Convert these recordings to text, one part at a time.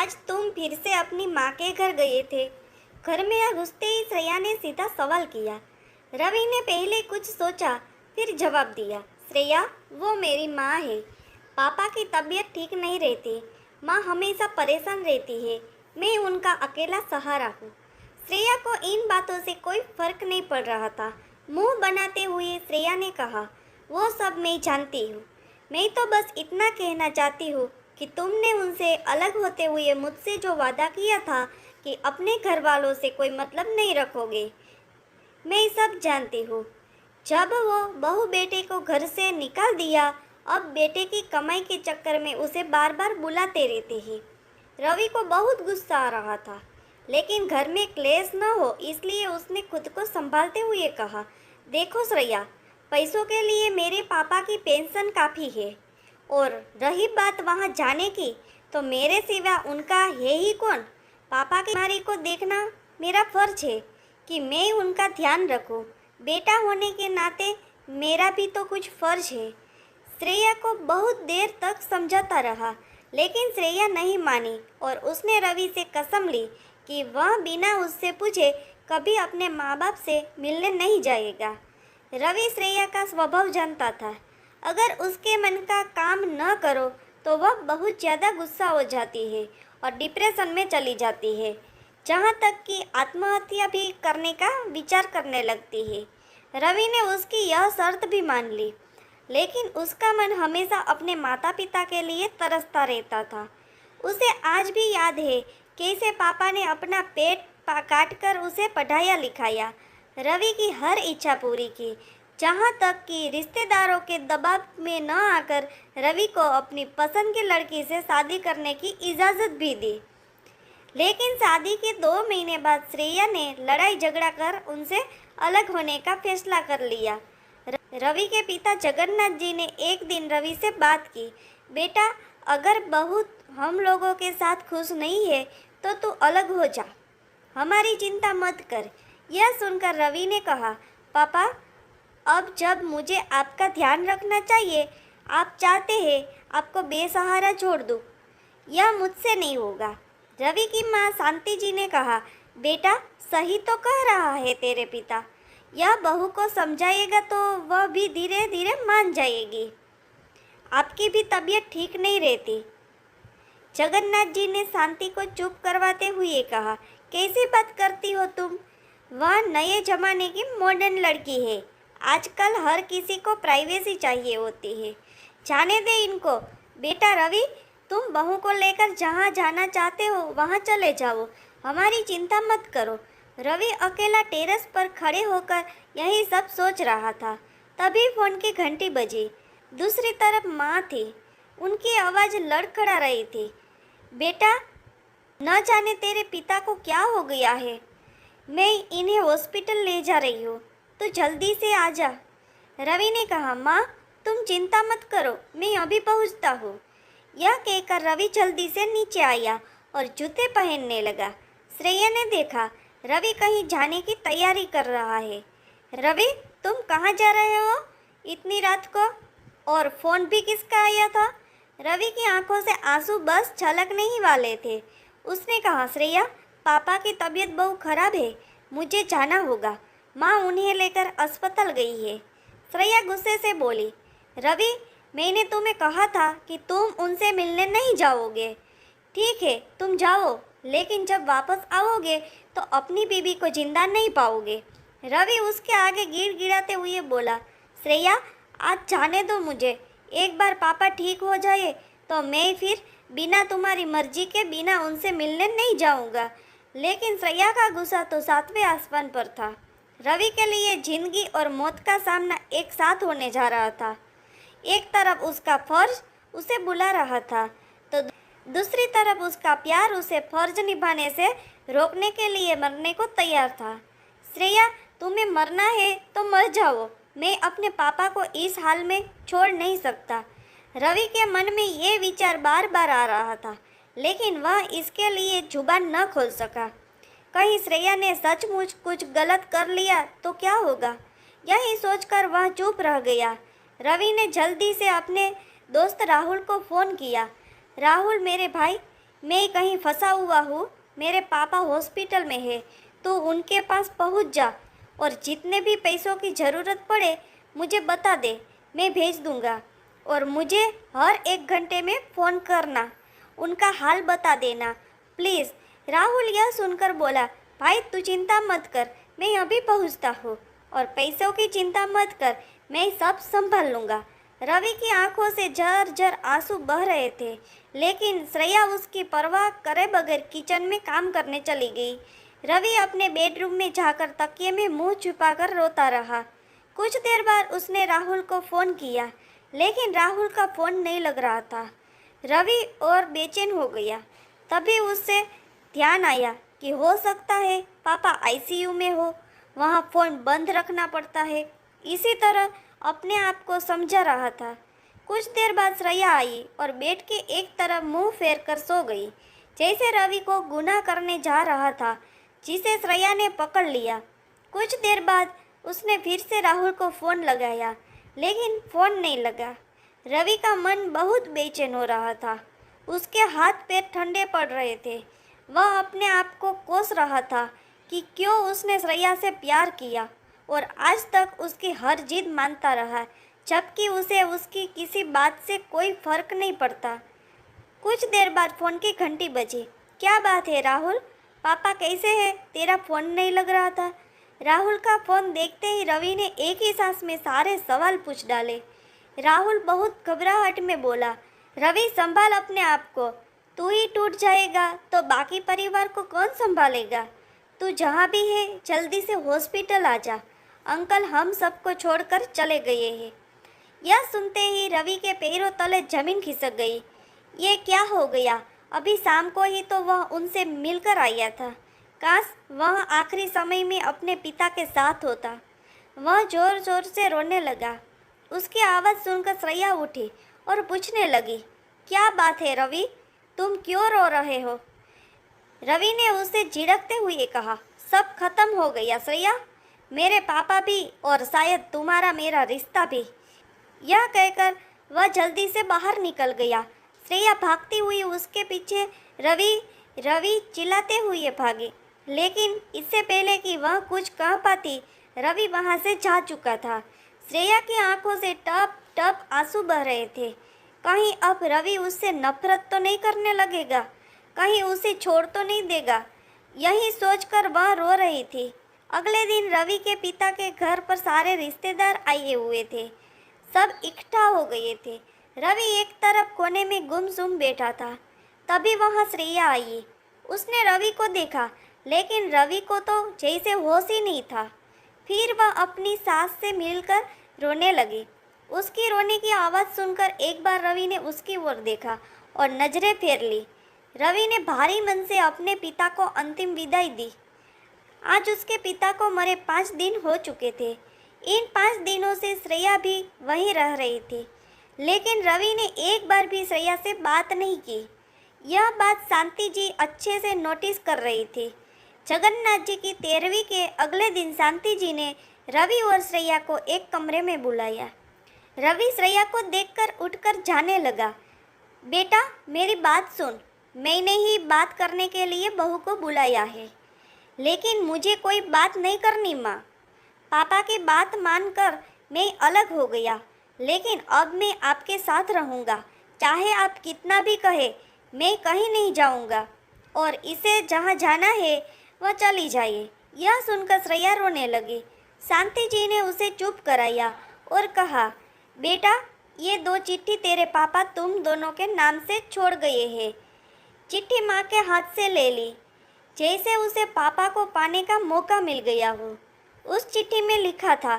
आज तुम फिर से अपनी माँ के घर गए थे। घर में घुसते ही श्रेया ने सीधा सवाल किया। रवि ने पहले कुछ सोचा, फिर जवाब दिया। श्रेया, वो मेरी माँ है। पापा की तबीयत ठीक नहीं रहती। माँ हमेशा परेशान रहती है। मैं उनका अकेला सहारा हूँ। श्रेया को इन बातों से कोई फर्क नहीं पड़ रहा था। मुंह बनाते हुए श्रेया ने कहा, वो सब मैं जानती हूँ। मैं तो बस इतना कहना चाहती हूँ कि तुमने उनसे अलग होते हुए मुझसे जो वादा किया था कि अपने घर वालों से कोई मतलब नहीं रखोगे, मैं सब जानती हूँ। जब वो बहू बेटे को घर से निकाल दिया, अब बेटे की कमाई के चक्कर में उसे बार बार बुलाते रहते हैं। रवि को बहुत गुस्सा आ रहा था, लेकिन घर में क्लेश न हो इसलिए उसने खुद को संभालते हुए कहा, देखो श्रेया, पैसों के लिए मेरे पापा की पेंशन काफ़ी है, और रही बात वहाँ जाने की, तो मेरे सिवा उनका है ही कौन। पापा की बीमारी को देखना मेरा फर्ज है कि मैं उनका ध्यान रखूं। बेटा होने के नाते मेरा भी तो कुछ फर्ज है। श्रेया को बहुत देर तक समझाता रहा, लेकिन श्रेया नहीं मानी और उसने रवि से कसम ली कि वह बिना उससे पूछे कभी अपने माँ बाप से मिलने नहीं जाएगा। रवि श्रेया का स्वभाव जानता था। अगर उसके मन का काम न करो तो वह बहुत ज़्यादा गुस्सा हो जाती है और डिप्रेशन में चली जाती है, जहाँ तक कि आत्महत्या भी करने का विचार करने लगती है। रवि ने उसकी यह शर्त भी मान ली, लेकिन उसका मन हमेशा अपने माता पिता के लिए तरसता रहता था। उसे आज भी याद है कैसे पापा ने अपना पेट काट कर उसे पढ़ाया लिखाया, रवि की हर इच्छा पूरी की, जहाँ तक कि रिश्तेदारों के दबाव में न आकर रवि को अपनी पसंद की लड़की से शादी करने की इजाज़त भी दी। लेकिन शादी के 2 महीने बाद श्रेया ने लड़ाई झगड़ा कर उनसे अलग होने का फैसला कर लिया। रवि के पिता जगन्नाथ जी ने एक दिन रवि से बात की, बेटा, अगर बहू हम लोगों के साथ खुश नहीं है तो तू अलग हो जा, हमारी चिंता मत कर। यह सुनकर रवि ने कहा, पापा, अब जब मुझे आपका ध्यान रखना चाहिए, आप चाहते हैं आपको बेसहारा छोड़ दूँ, यह मुझसे नहीं होगा। रवि की माँ शांति जी ने कहा, बेटा, सही तो कह रहा है तेरे पिता। यह बहू को समझाएगा तो वह भी धीरे धीरे मान जाएगी। आपकी भी तबीयत ठीक नहीं रहती। जगन्नाथ जी ने शांति को चुप करवाते हुए कहा, कैसी बात करती हो तुम? वह नए जमाने की मॉडर्न लड़की है। आजकल हर किसी को प्राइवेसी चाहिए होती है। जाने दे इनको। बेटा रवि, तुम बहू को लेकर जहाँ जाना चाहते हो वहाँ चले जाओ, हमारी चिंता मत करो। रवि अकेला टेरेस पर खड़े होकर यही सब सोच रहा था। तभी फ़ोन की घंटी बजी। दूसरी तरफ माँ थी। उनकी आवाज़ लड़खड़ा रही थी, बेटा, न जाने तेरे पिता को क्या हो गया है। मैं इन्हें हॉस्पिटल ले जा रही हूँ, तो जल्दी से आ जा। रवि ने कहा, माँ, तुम चिंता मत करो, मैं अभी पहुँचता हूँ। यह कहकर रवि जल्दी से नीचे आया और जूते पहनने लगा। श्रेया ने देखा रवि कहीं जाने की तैयारी कर रहा है। रवि, तुम कहाँ जा रहे हो इतनी रात को? और फ़ोन भी किसका आया था? रवि की आंखों से आंसू बस छलकने ही वाले थे। उसने कहा, श्रेया, पापा की तबीयत बहुत खराब है, मुझे जाना होगा। माँ उन्हें लेकर अस्पताल गई है। श्रेया गुस्से से बोली, रवि, मैंने तुम्हें कहा था कि तुम उनसे मिलने नहीं जाओगे। ठीक है, तुम जाओ, लेकिन जब वापस आओगे तो अपनी बीबी को जिंदा नहीं पाओगे। रवि उसके आगे गिड़गिड़ाते हुए बोला, श्रेया, आज जाने दो मुझे। एक बार पापा ठीक हो जाए तो मैं फिर बिना तुम्हारी मर्जी के बिना उनसे मिलने नहीं जाऊंगा। लेकिन श्रेया का गुस्सा तो 7वें आसमान पर था। रवि के लिए जिंदगी और मौत का सामना एक साथ होने जा रहा था। एक तरफ उसका फर्ज उसे बुला रहा था, तो दूसरी तरफ उसका प्यार उसे फर्ज निभाने से रोकने के लिए मरने को तैयार था। श्रेया, तुम्हें मरना है तो मर जाओ, मैं अपने पापा को इस हाल में छोड़ नहीं सकता। रवि के मन में ये विचार बार बार आ रहा था, लेकिन वह इसके लिए जुबान न खोल सका। कहीं श्रेया ने सचमुच कुछ गलत कर लिया तो क्या होगा, यही सोचकर वह चुप रह गया। रवि ने जल्दी से अपने दोस्त राहुल को फ़ोन किया। राहुल मेरे भाई, मैं कहीं फंसा हुआ हूँ, मेरे पापा हॉस्पिटल में है, तो उनके पास पहुँच जा और जितने भी पैसों की ज़रूरत पड़े मुझे बता दे, मैं भेज दूँगा। और मुझे हर 1 घंटे में फ़ोन करना, उनका हाल बता देना प्लीज़। राहुल यह सुनकर बोला, भाई तू चिंता मत कर, मैं अभी पहुँचता हूँ और पैसों की चिंता मत कर, मैं सब संभाल लूँगा। रवि की आंखों से झरझर आंसू बह रहे थे, लेकिन श्रेया उसकी परवाह करे बगैर किचन में काम करने चली गई। रवि अपने बेडरूम में जाकर तकिए में मुंह छुपाकर रोता रहा। कुछ देर बाद उसने राहुल को फ़ोन किया, लेकिन राहुल का फ़ोन नहीं लग रहा था। रवि और बेचैन हो गया। तभी उससे ध्यान आया कि हो सकता है पापा आईसीयू में हो, वहाँ फ़ोन बंद रखना पड़ता है। इसी तरह अपने आप को समझा रहा था। कुछ देर बाद श्रेया आई और बेड के एक तरफ मुंह फेर कर सो गई, जैसे रवि को गुनाह करने जा रहा था, जिसे श्रेया ने पकड़ लिया। कुछ देर बाद उसने फिर से राहुल को फ़ोन लगाया, लेकिन फ़ोन नहीं लगा। रवि का मन बहुत बेचैन हो रहा था। उसके हाथ पैर ठंडे पड़ रहे थे। वह अपने आप को कोस रहा था कि क्यों उसने श्रेया से प्यार किया और आज तक उसकी हर जिद मानता रहा, जबकि उसे उसकी किसी बात से कोई फर्क नहीं पड़ता। कुछ देर बाद फ़ोन की घंटी बजी। क्या बात है राहुल, पापा कैसे हैं? तेरा फ़ोन नहीं लग रहा था। राहुल का फ़ोन देखते ही रवि ने एक ही सांस में सारे सवाल पूछ डाले। राहुल बहुत घबराहट में बोला, रवि संभाल अपने आप को, तू ही टूट जाएगा तो बाकी परिवार को कौन संभालेगा? तू जहाँ भी है जल्दी से हॉस्पिटल आ जा, अंकल हम सबको छोड़कर चले गए हैं। यह सुनते ही रवि के पैरों तले जमीन खिसक गई। ये क्या हो गया? अभी शाम को ही तो वह उनसे मिलकर आया था। काश वह आखिरी समय में अपने पिता के साथ होता। वह जोर जोर से रोने लगा। उसकी आवाज़ सुनकर श्रेया उठी और पूछने लगी, क्या बात है रवि, तुम क्यों रो रहे हो? रवि ने उसे झिड़कते हुए कहा, सब खत्म हो गया श्रेया, मेरे पापा भी और शायद तुम्हारा मेरा रिश्ता भी। यह कहकर वह जल्दी से बाहर निकल गया। श्रेया भागती हुई उसके पीछे रवि रवि चिल्लाते हुए भागी, लेकिन इससे पहले कि वह कुछ कह पाती, रवि वहां से जा चुका था। श्रेया की आंखों से टप टप आंसू बह रहे थे। कहीं अब रवि उससे नफरत तो नहीं करने लगेगा, कहीं उसे छोड़ तो नहीं देगा, यही सोचकर वह रो रही थी। अगले दिन रवि के पिता के घर पर सारे रिश्तेदार आए हुए थे। सब इकट्ठा हो गए थे। रवि एक तरफ कोने में गुमसुम बैठा था। तभी वहां श्रेया आई। उसने रवि को देखा, लेकिन रवि को तो जैसे होश ही नहीं था। फिर वह अपनी सास से मिलकर रोने लगी। उसकी रोने की आवाज़ सुनकर एक बार रवि ने उसकी ओर देखा और नजरें फेर ली। रवि ने भारी मन से अपने पिता को अंतिम विदाई दी। आज उसके पिता को मरे 5 दिन हो चुके थे। इन 5 दिनों से श्रेया भी वहीं रह रही थी, लेकिन रवि ने एक बार भी श्रेया से बात नहीं की। यह बात शांति जी अच्छे से नोटिस कर रही थी। जगन्नाथ जी की 13वीं के अगले दिन शांति जी ने रवि और श्रेया को एक कमरे में बुलाया। रवि श्रेया को देखकर उठकर जाने लगा। बेटा मेरी बात सुन, मैंने ही बात करने के लिए बहू को बुलाया है, लेकिन मुझे कोई बात नहीं करनी माँ। पापा की बात मानकर मैं अलग हो गया, लेकिन अब मैं आपके साथ रहूँगा। चाहे आप कितना भी कहे, मैं कहीं नहीं जाऊँगा और इसे जहाँ जाना है वह चली जाए। यह सुनकर श्रेया रोने लगी। शांति जी ने उसे चुप कराया और कहा, बेटा ये 2 चिट्ठी तेरे पापा तुम दोनों के नाम से छोड़ गए हैं। चिट्ठी माँ के हाथ से ले ली, जैसे उसे पापा को पाने का मौका मिल गया हो। उस चिट्ठी में लिखा था,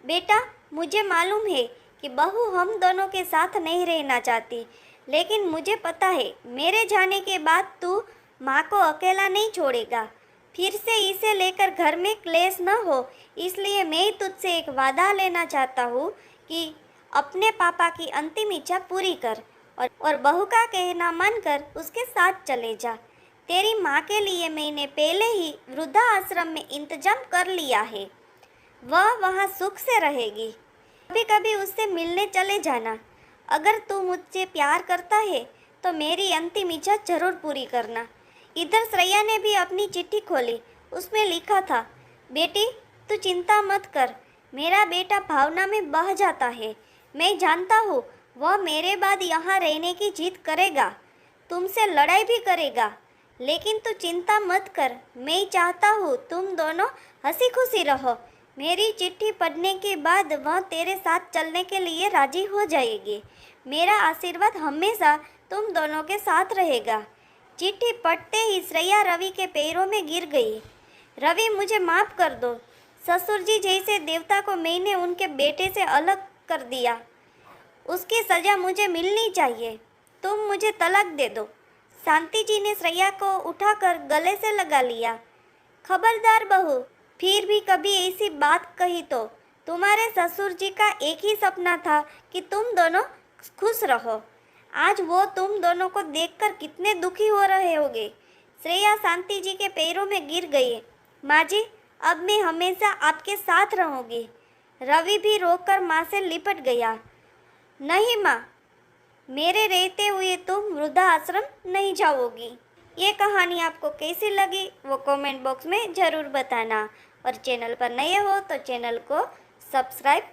बेटा मुझे मालूम है कि बहू हम दोनों के साथ नहीं रहना चाहती, लेकिन मुझे पता है मेरे जाने के बाद तू माँ को अकेला नहीं छोड़ेगा। फिर से इसे लेकर घर में क्लेश न हो, इसलिए मैं तुझसे एक वादा लेना चाहता हूँ कि अपने पापा की अंतिम इच्छा पूरी कर और बहू का कहना मानकर उसके साथ चले जा। तेरी माँ के लिए मैंने पहले ही वृद्धा आश्रम में इंतजाम कर लिया है, वह वहाँ सुख से रहेगी। कभी कभी उससे मिलने चले जाना। अगर तू मुझसे प्यार करता है तो मेरी अंतिम इच्छा जरूर पूरी करना। इधर श्रेया ने भी अपनी चिट्ठी खोली। उसमें लिखा था, बेटी तू चिंता मत कर, मेरा बेटा भावना में बह जाता है। मैं जानता हूँ वह मेरे बाद यहाँ रहने की जिद करेगा, तुमसे लड़ाई भी करेगा, लेकिन तू चिंता मत कर। मैं चाहता हूँ तुम दोनों हंसी खुशी रहो। मेरी चिट्ठी पढ़ने के बाद वह तेरे साथ चलने के लिए राजी हो जाएगी। मेरा आशीर्वाद हमेशा तुम दोनों के साथ रहेगा। चिट्ठी पढ़ते ही श्रेया रवि के पैरों में गिर गई। रवि मुझे माफ़ कर दो। ससुर जी जैसे देवता को मैंने उनके बेटे से अलग कर दिया, उसकी सज़ा मुझे मिलनी चाहिए। तुम मुझे तलाक दे दो। शांति जी ने श्रेया को उठाकर गले से लगा लिया। खबरदार बहू, फिर भी कभी ऐसी बात कही तो। तुम्हारे ससुर जी का एक ही सपना था कि तुम दोनों खुश रहो। आज वो तुम दोनों को देखकर कितने दुखी हो रहे होंगे। श्रेया शांति जी के पैरों में गिर गई। माँ जी, अब मैं हमेशा आपके साथ रहूँगी। रवि भी रोकर माँ से लिपट गया। नहीं माँ, मेरे रहते हुए तुम वृद्धाश्रम नहीं जाओगी। ये कहानी आपको कैसी लगी वो कमेंट बॉक्स में ज़रूर बताना, और चैनल पर नए हो तो चैनल को सब्सक्राइब